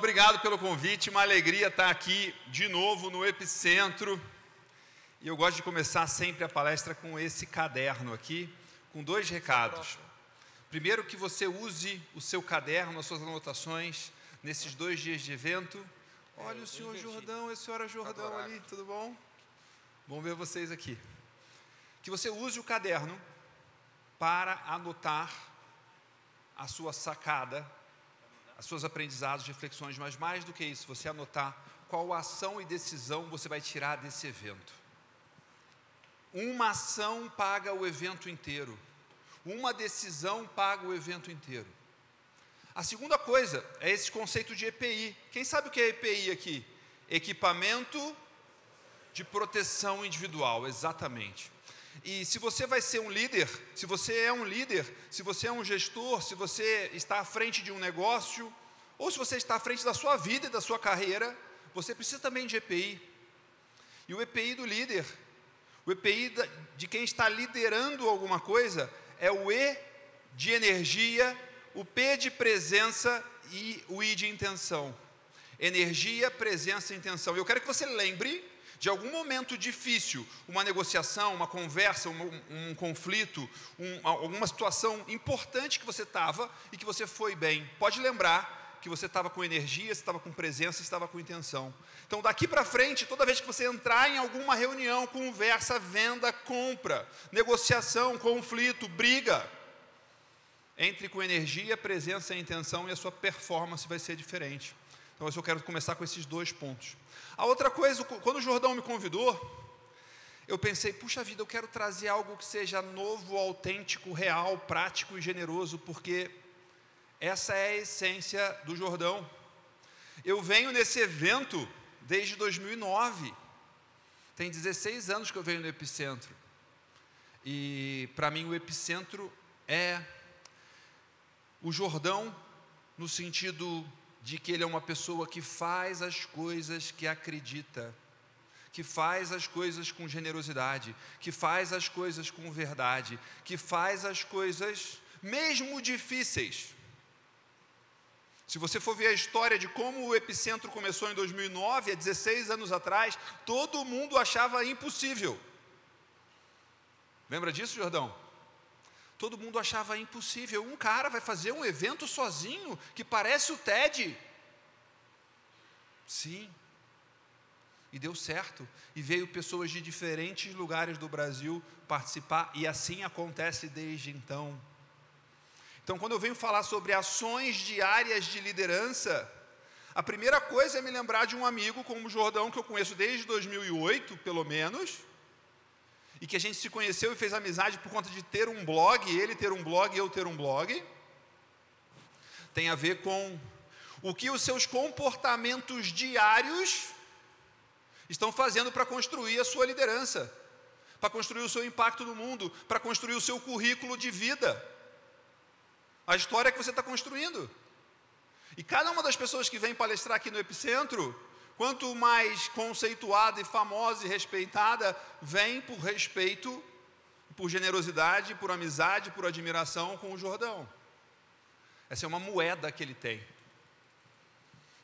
obrigado pelo convite, uma alegria estar aqui de novo no Epicentro. E eu gosto de começar sempre a palestra com esse caderno aqui, com 2 recados. Primeiro, que você use o seu caderno, as suas anotações, nesses 2 dias de evento. Olha o senhor Jordão e a senhora Jordão ali, tudo bom? Bom ver vocês aqui. Que você use o caderno para anotar a sua sacada, as suas aprendizados, reflexões, mas mais do que isso, você anotar qual ação e decisão você vai tirar desse evento. Uma ação paga o evento inteiro. Uma decisão paga o evento inteiro. A segunda coisa é esse conceito de EPI. Quem sabe o que é EPI aqui? Equipamento de proteção individual, exatamente. E se você vai ser um líder, se você é um líder, se você é um gestor, se você está à frente de um negócio, ou se você está à frente da sua vida e da sua carreira, você precisa também de EPI. E o EPI do líder, o EPI de quem está liderando alguma coisa, é o E de energia, o P de presença e o I de intenção. Energia, presença e intenção. Eu quero que você lembre de algum momento difícil, uma negociação, uma conversa, um conflito, alguma situação importante que você estava e que você foi bem. Pode lembrar que você estava com energia, você estava com presença, você estava com intenção. Então, daqui para frente, toda vez que você entrar em alguma reunião, conversa, venda, compra, negociação, conflito, briga, entre com energia, presença e intenção e a sua performance vai ser diferente. Então, eu quero começar com esses 2 pontos. A outra coisa, quando o Jordão me convidou, eu pensei, puxa vida, eu quero trazer algo que seja novo, autêntico, real, prático e generoso, porque essa é a essência do Jordão. Eu venho nesse evento desde 2009. Tem 16 anos que eu venho no Epicentro. E, para mim, o Epicentro é o Jordão no sentido de que ele é uma pessoa que faz as coisas que acredita, que faz as coisas com generosidade, que faz as coisas com verdade, que faz as coisas mesmo difíceis. Se você for ver a história de como o Epicentro começou em 2009, há 16 anos atrás, todo mundo achava impossível. Lembra disso, Jordão? Todo mundo achava impossível. Um cara vai fazer um evento sozinho, que parece o TED. Sim. E deu certo. E veio pessoas de diferentes lugares do Brasil participar, e assim acontece desde então. Então, quando eu venho falar sobre ações diárias de liderança, a primeira coisa é me lembrar de um amigo como o Jordão, que eu conheço desde 2008, pelo menos, e que a gente se conheceu e fez amizade por conta de ter um blog, ele ter um blog e eu ter um blog. Tem a ver com o que os seus comportamentos diários estão fazendo para construir a sua liderança, para construir o seu impacto no mundo, para construir o seu currículo de vida, a história que você está construindo. E cada uma das pessoas que vem palestrar aqui no Epicentro, quanto mais conceituada e famosa e respeitada, vem por respeito, por generosidade, por amizade, por admiração com o Jordão. Essa é uma moeda que ele tem.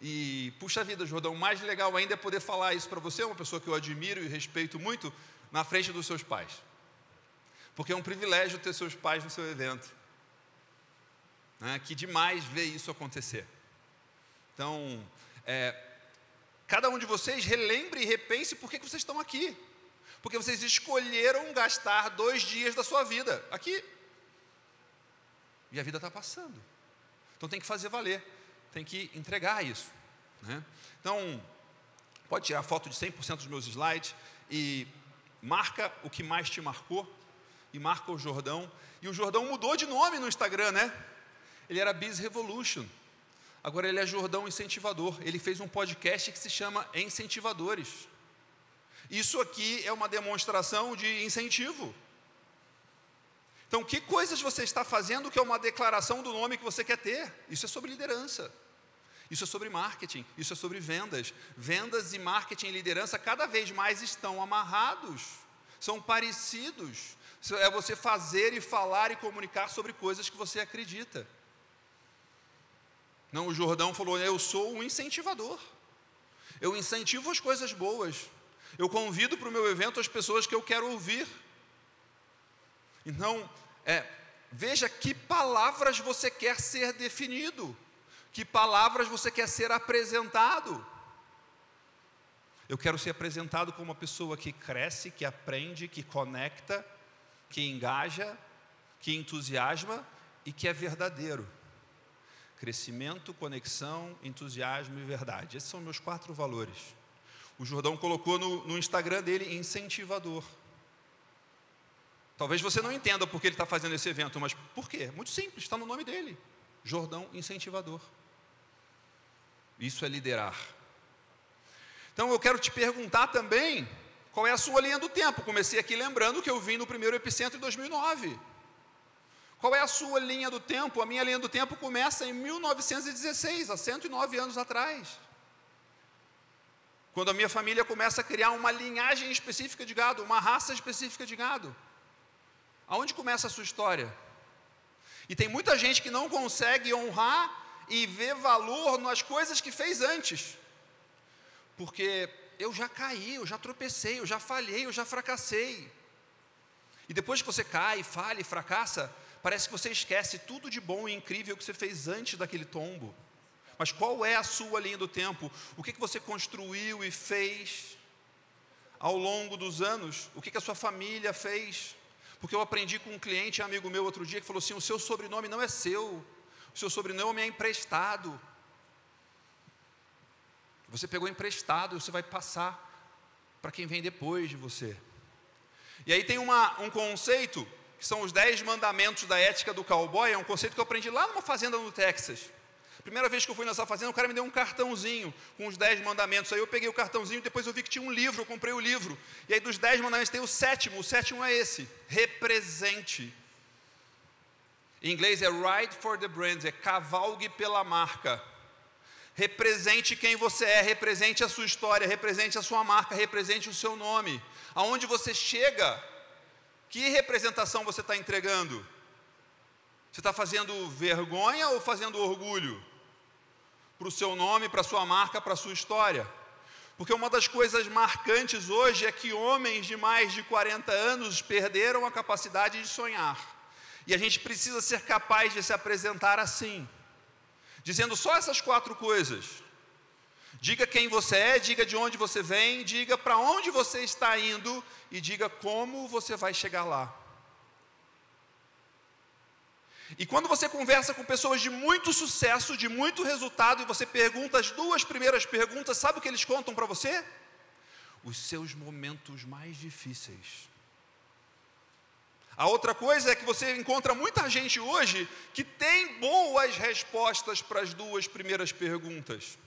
E, puxa vida, Jordão, o mais legal ainda é poder falar isso para você, uma pessoa que eu admiro e respeito muito, na frente dos seus pais. Porque é um privilégio ter seus pais no seu evento. Que demais ver isso acontecer. Então, cada um de vocês relembre e repense por que vocês estão aqui. Porque vocês escolheram gastar 2 dias da sua vida aqui. E a vida está passando. Então tem que fazer valer. Tem que entregar isso. Então, pode tirar foto de 100% dos meus slides e marca o que mais te marcou. E marca o Jordão. E o Jordão mudou de nome no Instagram, né? Ele era Biz Revolution. Agora ele é Jordão Incentivador. Ele fez um podcast que se chama Incentivadores. Isso aqui é uma demonstração de incentivo. Então, que coisas você está fazendo que é uma declaração do nome que você quer ter? Isso é sobre liderança. Isso é sobre marketing. Isso é sobre vendas. Vendas e marketing e liderança cada vez mais estão amarrados. São parecidos. É você fazer e falar e comunicar sobre coisas que você acredita. Não, o Jordão falou, eu sou um incentivador. Eu incentivo as coisas boas. Eu convido para o meu evento as pessoas que eu quero ouvir. Então, veja que palavras você quer ser definido. Que palavras você quer ser apresentado. Eu quero ser apresentado como uma pessoa que cresce, que aprende, que conecta, que engaja, que entusiasma e que é verdadeiro. Crescimento, conexão, entusiasmo e verdade. Esses são meus 4 valores. O Jordão colocou no Instagram dele incentivador. Talvez você não entenda por que ele está fazendo esse evento, mas por quê? Muito simples, está no nome dele. Jordão incentivador. Isso é liderar. Então eu quero te perguntar também, qual é a sua linha do tempo? Comecei aqui lembrando que eu vim no primeiro Epicentro em 2009. Qual é a sua linha do tempo? A minha linha do tempo começa em 1916, há 109 anos atrás. Quando a minha família começa a criar uma linhagem específica de gado, uma raça específica de gado. Aonde começa a sua história? E tem muita gente que não consegue honrar e ver valor nas coisas que fez antes. Porque eu já caí, eu já tropecei, eu já falhei, eu já fracassei. E depois que você cai, falha e fracassa, parece que você esquece tudo de bom e incrível que você fez antes daquele tombo. Mas qual é a sua linha do tempo? O que você construiu e fez ao longo dos anos? O que a sua família fez? Porque eu aprendi com um cliente, amigo meu, outro dia, que falou assim, o seu sobrenome não é seu, o seu sobrenome é emprestado. Você pegou emprestado, você vai passar para quem vem depois de você. E aí tem um conceito, que são os 10 mandamentos da ética do cowboy, é um conceito que eu aprendi lá numa fazenda no Texas. Primeira vez que eu fui nessa fazenda, o cara me deu um cartãozinho com os 10 mandamentos. Aí eu peguei o cartãozinho, depois eu vi que tinha um livro, eu comprei o livro. E aí dos 10 mandamentos tem o sétimo é esse, represente. Em inglês é ride for the brand, é cavalgue pela marca. Represente quem você é, represente a sua história, represente a sua marca, represente o seu nome. Aonde você chega, que representação você está entregando? Você está fazendo vergonha ou fazendo orgulho? Para o seu nome, para a sua marca, para a sua história. Porque uma das coisas marcantes hoje é que homens de mais de 40 anos perderam a capacidade de sonhar. E a gente precisa ser capaz de se apresentar assim. Dizendo só essas 4 coisas. Diga quem você é, diga de onde você vem, diga para onde você está indo e diga como você vai chegar lá. E quando você conversa com pessoas de muito sucesso, de muito resultado, e você pergunta as 2 primeiras perguntas, sabe o que eles contam para você? Os seus momentos mais difíceis. A outra coisa é que você encontra muita gente hoje que tem boas respostas para as 2 primeiras perguntas.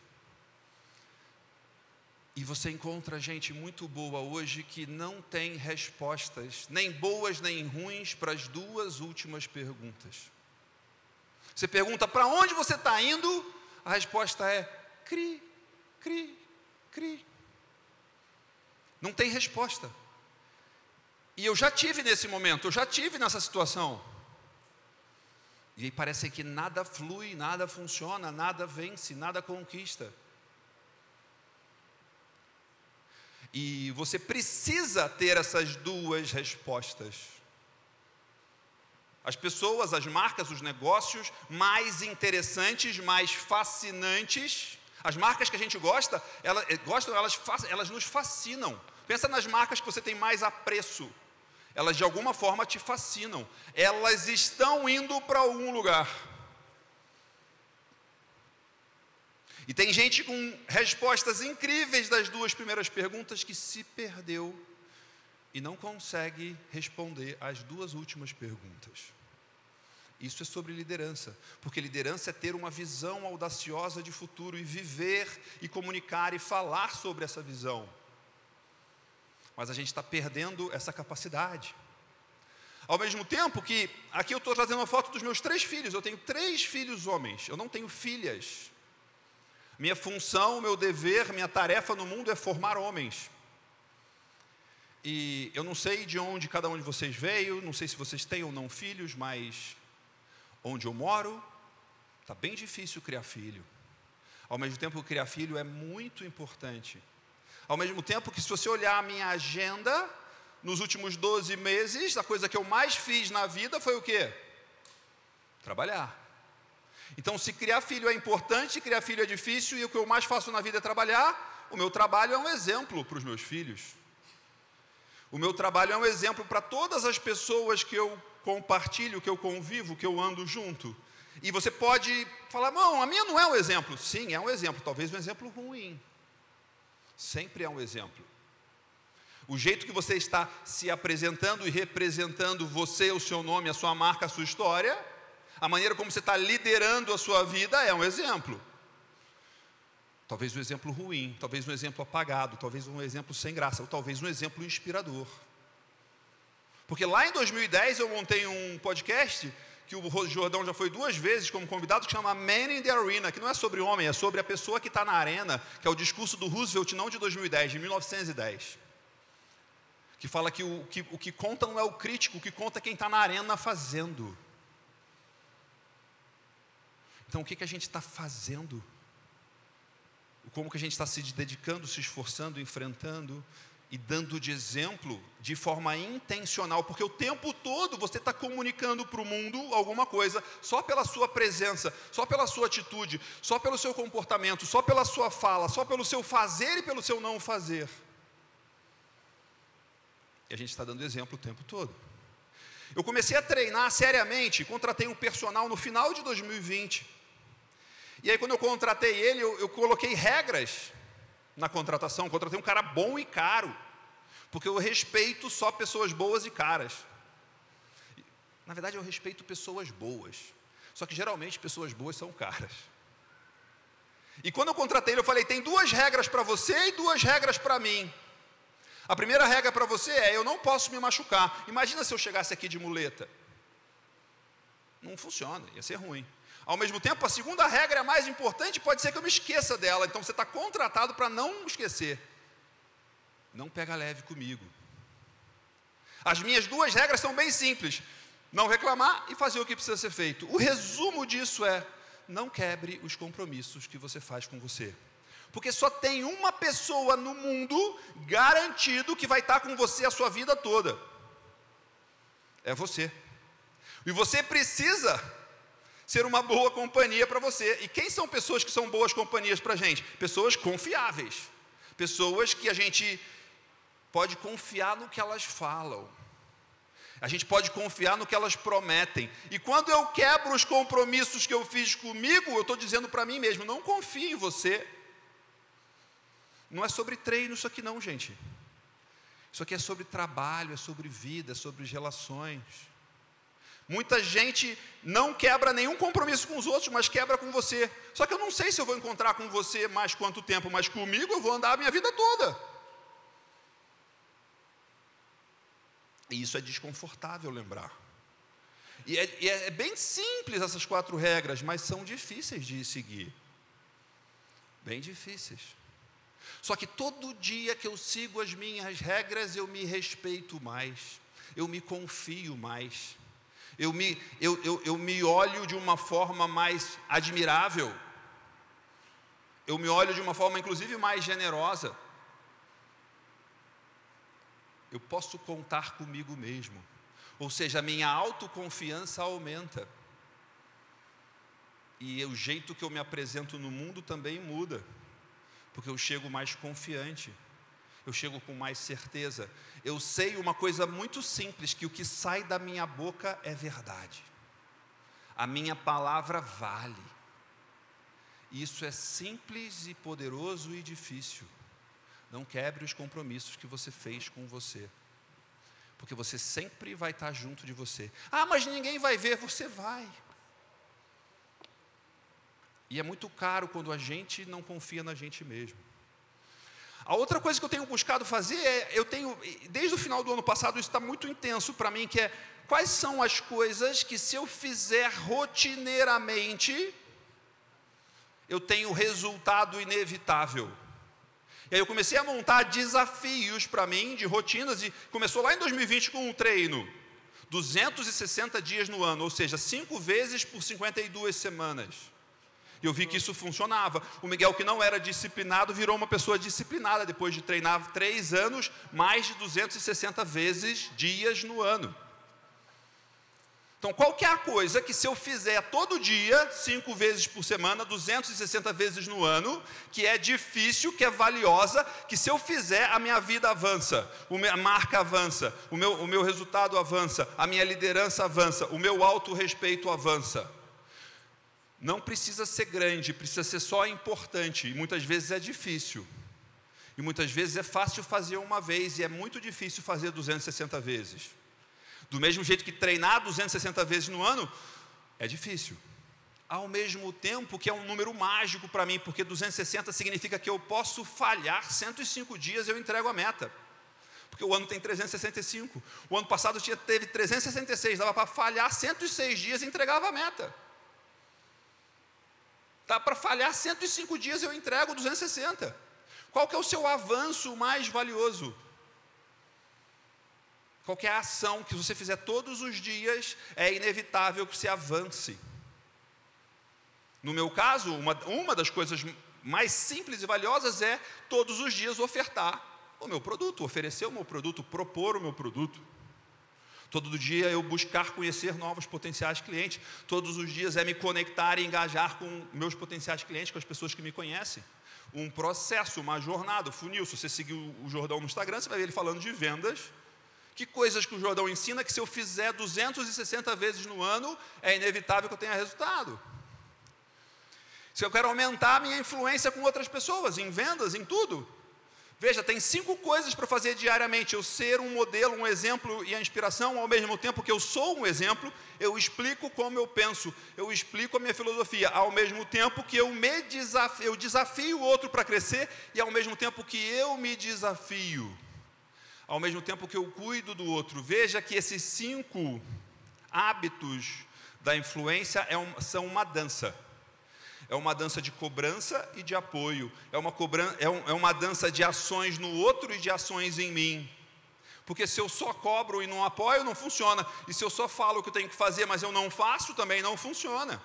E você encontra gente muito boa hoje que não tem respostas, nem boas nem ruins, para as 2 últimas perguntas. Você pergunta para onde você está indo, a resposta é cri, cri, cri. Não tem resposta. E eu já tive nesse momento, eu já tive nessa situação. E aí parece que nada flui, nada funciona, nada vence, nada conquista. E você precisa ter essas 2 respostas. As pessoas, as marcas, os negócios mais interessantes, mais fascinantes, as marcas que a gente gosta, elas nos fascinam. Pensa nas marcas que você tem mais apreço. Elas de alguma forma te fascinam. Elas estão indo para algum lugar. E tem gente com respostas incríveis das 2 primeiras perguntas que se perdeu e não consegue responder às 2 últimas perguntas. Isso é sobre liderança, porque liderança é ter uma visão audaciosa de futuro e viver e comunicar e falar sobre essa visão. Mas a gente está perdendo essa capacidade. Ao mesmo tempo que, aqui eu estou trazendo uma foto dos meus 3 filhos, eu tenho 3 filhos homens, eu não tenho filhas. Minha função, meu dever, minha tarefa no mundo é formar homens. E eu não sei de onde cada um de vocês veio, não sei se vocês têm ou não filhos, mas onde eu moro, Está bem difícil criar filho. Ao mesmo tempo, criar filho é muito importante. Ao mesmo tempo que, se você olhar a minha agenda, nos últimos 12 meses, a coisa que eu mais fiz na vida foi o quê? Trabalhar. Então, se criar filho é importante, criar filho é difícil, e o que eu mais faço na vida é trabalhar, o meu trabalho é um exemplo para os meus filhos. O meu trabalho é um exemplo para todas as pessoas que eu compartilho, que eu convivo, que eu ando junto. E você pode falar, não, a minha não é um exemplo. Sim, é um exemplo, talvez um exemplo ruim. Sempre é um exemplo. O jeito que você está se apresentando e representando você, o seu nome, a sua marca, a sua história, a maneira como você está liderando a sua vida é um exemplo. Talvez um exemplo ruim, talvez um exemplo apagado, talvez um exemplo sem graça, ou talvez um exemplo inspirador. Porque lá em 2010 eu montei um podcast, que o Jordão já foi 2 vezes como convidado, que chama Man in the Arena, que não é sobre homem, é sobre a pessoa que está na arena, que é o discurso do Roosevelt, não de 2010, de 1910. Que fala que o que conta não é o crítico, o que conta é quem está na arena fazendo. Então, o que a gente está fazendo? Como que a gente está se dedicando, se esforçando, enfrentando e dando de exemplo de forma intencional, porque o tempo todo você está comunicando para o mundo alguma coisa, só pela sua presença, só pela sua atitude, só pelo seu comportamento, só pela sua fala, só pelo seu fazer e pelo seu não fazer. E a gente está dando exemplo o tempo todo. Eu comecei a treinar seriamente, contratei um personal no final de 2020. E aí, quando eu contratei ele, eu coloquei regras na contratação. Contratei um cara bom e caro, porque eu respeito só pessoas boas e caras. Na verdade, eu respeito pessoas boas, só que geralmente pessoas boas são caras. E quando eu contratei ele, eu falei, tem 2 regras para você e 2 regras para mim. A primeira regra para você é, eu não posso me machucar. Imagina se eu chegasse aqui de muleta. Não funciona, ia ser ruim. Ao mesmo tempo, a segunda regra é mais importante, pode ser que eu me esqueça dela. Então, você está contratado para não esquecer. Não pega leve comigo. As minhas 2 regras são bem simples. Não reclamar e fazer o que precisa ser feito. O resumo disso é, não quebre os compromissos que você faz com você. Porque só tem uma pessoa no mundo garantido que vai estar com você a sua vida toda. É você. E você precisa ser uma boa companhia para você. E quem são pessoas que são boas companhias para a gente? Pessoas confiáveis. Pessoas que a gente pode confiar no que elas falam. A gente pode confiar no que elas prometem. E quando eu quebro os compromissos que eu fiz comigo, eu estou dizendo para mim mesmo, não confio em você. Não é sobre treino isso aqui não, gente. Isso aqui é sobre trabalho, é sobre vida, é sobre relações. Muita gente não quebra nenhum compromisso com os outros, mas quebra com você. Só que eu não sei se eu vou encontrar com você mais quanto tempo, mas comigo eu vou andar a minha vida toda. E isso é desconfortável lembrar. E é bem simples essas 4 regras, mas são difíceis de seguir. Bem difíceis. Só que todo dia que eu sigo as minhas regras, eu me respeito mais. Eu me confio mais. Eu me olho de uma forma mais admirável. Eu me olho de uma forma, inclusive, mais generosa. Eu posso contar comigo mesmo. Ou seja, a minha autoconfiança aumenta. E o jeito que eu me apresento no mundo também muda. Porque eu chego mais confiante. Eu chego com mais certeza. Eu sei uma coisa muito simples, que o que sai da minha boca é verdade. A minha palavra vale. Isso é simples e poderoso e difícil. Não quebre os compromissos que você fez com você. Porque você sempre vai estar junto de você. Ah, mas ninguém vai ver. Você vai. E é muito caro quando a gente não confia na gente mesmo. A outra coisa que eu tenho buscado fazer desde o final do ano passado, isso está muito intenso para mim, que é, quais são as coisas que se eu fizer rotineiramente, eu tenho resultado inevitável. E aí eu comecei a montar desafios para mim, de rotinas, e começou lá em 2020 com um treino, 260 dias no ano, ou seja, 5 vezes por 52 semanas. E eu vi que isso funcionava. O Miguel, que não era disciplinado, virou uma pessoa disciplinada, depois de treinar 3 anos, mais de 260 vezes, dias no ano. Então, qual que é a coisa que se eu fizer todo dia, 5 vezes por semana, 260 vezes no ano, que é difícil, que é valiosa, que se eu fizer, a minha vida avança, a marca avança, o meu resultado avança, a minha liderança avança, o meu autorrespeito avança. Não precisa ser grande, precisa ser só importante, e muitas vezes é difícil. E muitas vezes é fácil fazer uma vez, e é muito difícil fazer 260 vezes. Do mesmo jeito que treinar 260 vezes no ano é difícil. Ao mesmo tempo que é um número mágico para mim, porque 260 significa que eu posso falhar 105 dias e eu entrego a meta. Porque o ano tem 365. O ano passado teve 366, dava para falhar 106 dias e entregava a meta. Dá para falhar 105 dias e eu entrego 260. Qual que é o seu avanço mais valioso? Qualquer ação que você fizer todos os dias, é inevitável que você avance. No meu caso, uma das coisas mais simples e valiosas é, todos os dias, ofertar o meu produto, oferecer o meu produto, propor o meu produto. Todo dia eu buscar conhecer novos potenciais clientes. Todos os dias é me conectar e engajar com meus potenciais clientes, com as pessoas que me conhecem. Um processo, uma jornada, funil. Se você seguir o Jordão no Instagram, você vai ver ele falando de vendas. Que coisas que o Jordão ensina que se eu fizer 260 vezes no ano, é inevitável que eu tenha resultado. Se eu quero aumentar a minha influência com outras pessoas, em vendas, em tudo. Veja, tem 5 coisas para fazer diariamente. Eu ser um modelo, um exemplo e a inspiração, ao mesmo tempo que eu sou um exemplo, eu explico como eu penso, eu explico a minha filosofia, ao mesmo tempo que eu desafio o outro para crescer, e ao mesmo tempo que eu me desafio. Ao mesmo tempo que eu cuido do outro. Veja que esses 5 hábitos da influência são uma dança. É uma dança de cobrança e de apoio. É uma dança de ações no outro e de ações em mim. Porque se eu só cobro e não apoio, não funciona. E se eu só falo o que eu tenho que fazer, mas eu não faço, também não funciona.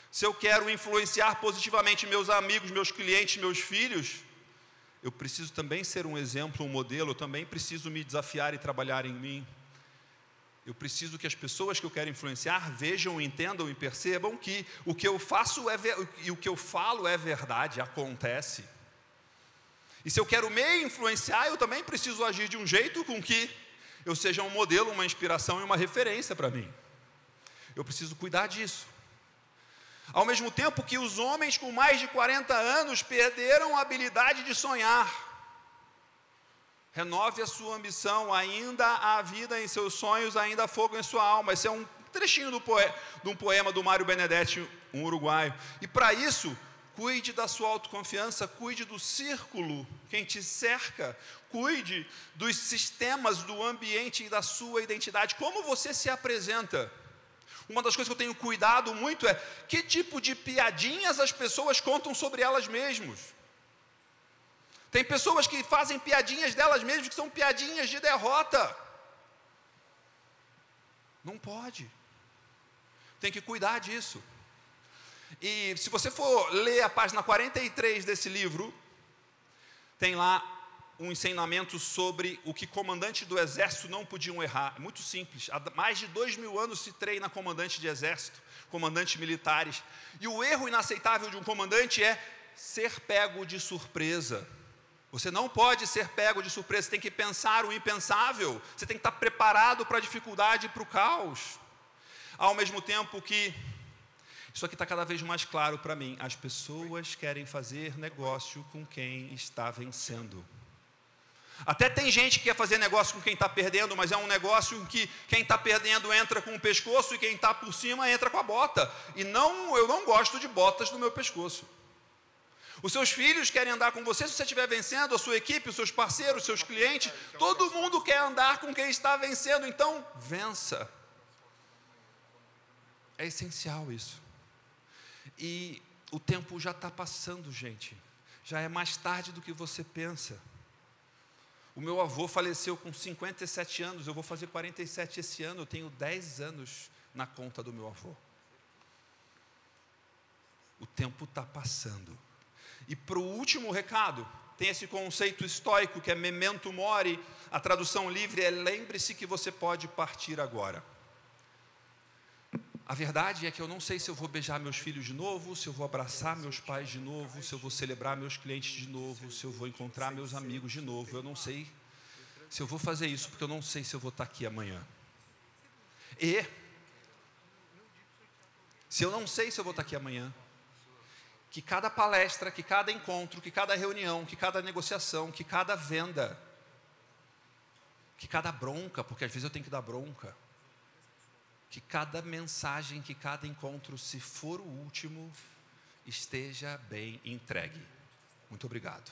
Se eu quero influenciar positivamente meus amigos, meus clientes, meus filhos, eu preciso também ser um exemplo, um modelo, eu também preciso me desafiar e trabalhar em mim. Eu preciso que as pessoas que eu quero influenciar vejam, entendam e percebam que o que eu faço e o que eu falo é verdade, acontece. E se eu quero me influenciar, eu também preciso agir de um jeito com que eu seja um modelo, uma inspiração e uma referência para mim. Eu preciso cuidar disso. Ao mesmo tempo que os homens com mais de 40 anos perderam a habilidade de sonhar. Renove a sua ambição, ainda há vida em seus sonhos, ainda há fogo em sua alma. Esse é um trechinho de um poema do Mário Benedetti, um uruguaio. E para isso, cuide da sua autoconfiança, cuide do círculo, quem te cerca, cuide dos sistemas, do ambiente e da sua identidade. Como você se apresenta? Uma das coisas que eu tenho cuidado muito é que tipo de piadinhas as pessoas contam sobre elas mesmas. Tem pessoas que fazem piadinhas delas mesmas que são piadinhas de derrota. Não pode. Tem que cuidar disso. E se você for ler a página 43 desse livro, tem lá um ensinamento sobre o que comandantes do exército não podiam errar. É muito simples. Há mais de 2000 anos se treina comandante de exército, comandantes militares. E o erro inaceitável de um comandante é ser pego de surpresa. Você não pode ser pego de surpresa, você tem que pensar o impensável. Você tem que estar preparado para a dificuldade e para o caos. Ao mesmo tempo que, isso aqui está cada vez mais claro para mim, as pessoas querem fazer negócio com quem está vencendo. Até tem gente que quer fazer negócio com quem está perdendo, mas é um negócio em que quem está perdendo entra com o pescoço e quem está por cima entra com a bota. E eu não gosto de botas no meu pescoço. Os seus filhos querem andar com você se você estiver vencendo, a sua equipe, os seus parceiros, os seus clientes. Todo mundo quer andar com quem está vencendo, então vença. É essencial isso. E o tempo já está passando, gente. Já é mais tarde do que você pensa. O meu avô faleceu com 57 anos, eu vou fazer 47 esse ano, eu tenho 10 anos na conta do meu avô. O tempo está passando. E para o último recado, tem esse conceito estoico que é memento mori. A tradução livre é: lembre-se que você pode partir agora. A verdade é que eu não sei se eu vou beijar meus filhos de novo, se eu vou abraçar meus pais de novo, se eu vou celebrar meus clientes de novo, se eu vou encontrar meus amigos de novo. Eu não sei se eu vou fazer isso, porque eu não sei se eu vou estar aqui amanhã. E se eu não sei se eu vou estar aqui amanhã, que cada palestra, que cada encontro, que cada reunião, que cada negociação, que cada venda, que cada bronca, porque às vezes eu tenho que dar bronca, que cada mensagem, que cada encontro, se for o último, esteja bem entregue. Muito obrigado.